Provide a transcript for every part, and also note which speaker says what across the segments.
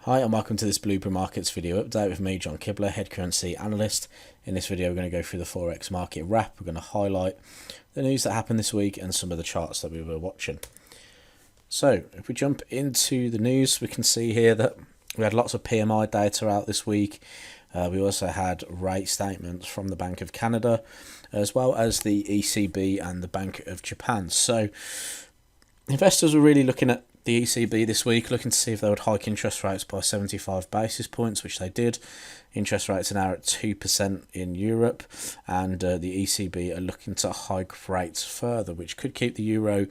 Speaker 1: Hi and welcome to this Blueprint Markets video update with me, John Kibler, head currency analyst. In this video we're going to go through the Forex Market Wrap. We're going to highlight the news that happened this week and some of the charts that we were watching. So if we jump into the news, we can see here that we had lots of PMI data out this week. We also had rate statements from the Bank of Canada, as well as the ECB and the Bank of Japan. So investors were really looking at the ECB this week, looking to see if they would hike interest rates by 75 basis points, which they did. Interest rates are now at 2% in Europe, and the ECB are looking to hike rates further, which could keep the euro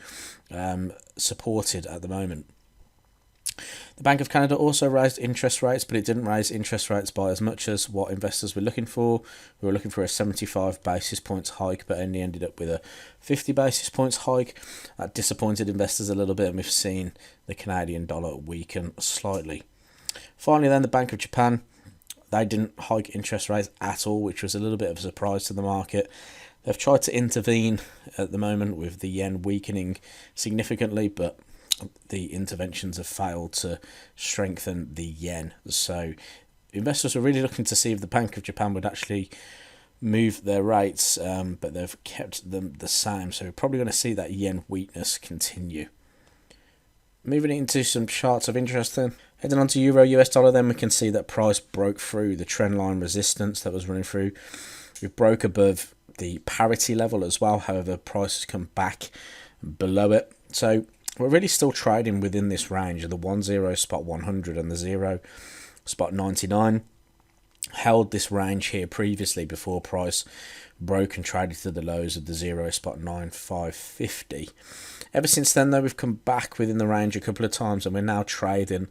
Speaker 1: supported at the moment. The Bank of Canada also raised interest rates, but it didn't raise interest rates by as much as what investors were looking for. We were looking for a 75 basis points hike, but only ended up with a 50 basis points hike. That disappointed investors a little bit, and we've seen the Canadian dollar weaken slightly. Finally then, the Bank of Japan, they didn't hike interest rates at all, which was a little bit of a surprise to the market. They've tried to intervene at the moment with the yen weakening significantly, but the interventions have failed to strengthen the yen. So investors are really looking to see if the Bank of Japan would actually move their rates, but they've kept them the same. So we're probably going to see that yen weakness continue. Moving into some charts of interest then. Heading on to Euro US dollar, then we can see that price broke through the trend line resistance that was running through. We broke above the parity level as well. However, price has come back below it. So we're really still trading within this range of the 10 spot 100 and the 0 spot 99. Held this range here previously before price broke and traded to the lows of the 0 spot 9550. Ever since then though, we've come back within the range a couple of times, and we're now trading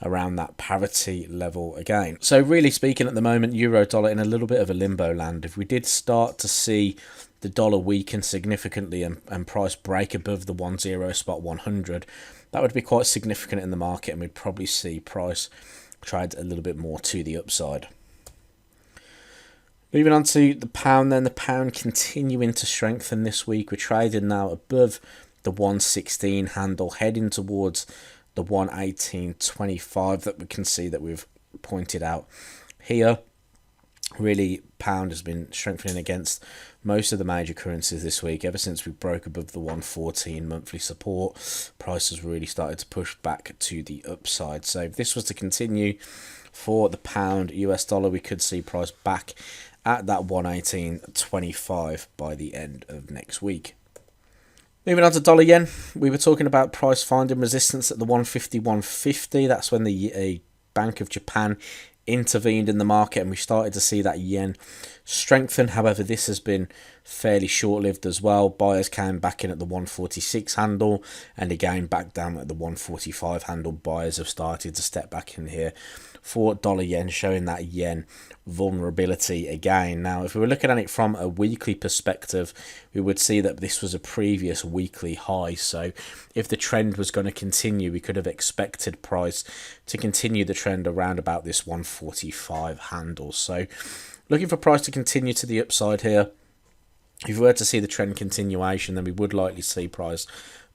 Speaker 1: around that parity level again. So really speaking, at the moment, euro dollar in a little bit of a limbo land. If we did start to see the dollar weaken significantly and price break above the 10 spot 100, that would be quite significant in the market, and we'd probably see price trade a little bit more to the upside. Moving on to the pound then, the pound continuing to strengthen this week. We're trading now above the 116 handle, heading towards the 118.25 that we can see that we've pointed out here. Really, pound has been strengthening against most of the major currencies this week. Ever since we broke above the 114 monthly support, price has really started to push back to the upside. So if this was to continue for the pound US dollar, we could see price back at that 118.25 by the end of next week. Moving on to dollar yen, we were talking about price finding resistance at the 150. That's when the Bank of Japan intervened in the market, and we started to see that yen strengthen. However, this has been fairly short-lived as well. Buyers came back in at the 146 handle, and again back down at the 145 handle. Buyers have started to step back in here for dollar yen, showing that yen vulnerability again. Now, if we were looking at it from a weekly perspective, we would see that this was a previous weekly high. So if the trend was going to continue, we could have expected price to continue the trend around about this 145 handle. So looking for price to continue to the upside here. If we were to see the trend continuation, then we would likely see price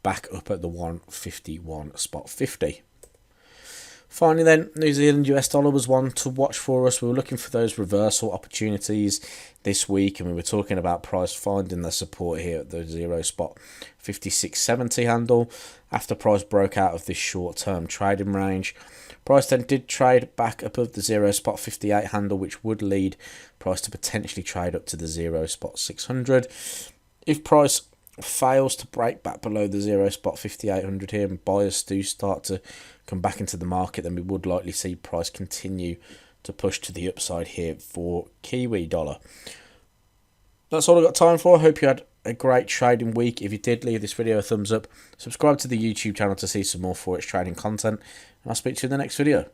Speaker 1: back up at the 151 spot 50. Finally then, New Zealand US dollar was one to watch for us. We were looking for those reversal opportunities this week, and we were talking about price finding the support here at the 0 spot 56.70 handle. After price broke out of this short-term trading range, price then did trade back above the 0 spot 58 handle, which would lead price to potentially trade up to the 0 spot 600. If price fails to break back below the 0 spot 5800 here, and buyers do start to come back into the market, then we would likely see price continue to push to the upside here for Kiwi dollar. That's all I've got time for. I hope you had a great trading week. If you did, leave this video a thumbs up, subscribe to the YouTube channel to see some more Forex trading content, and I'll speak to you in the next video.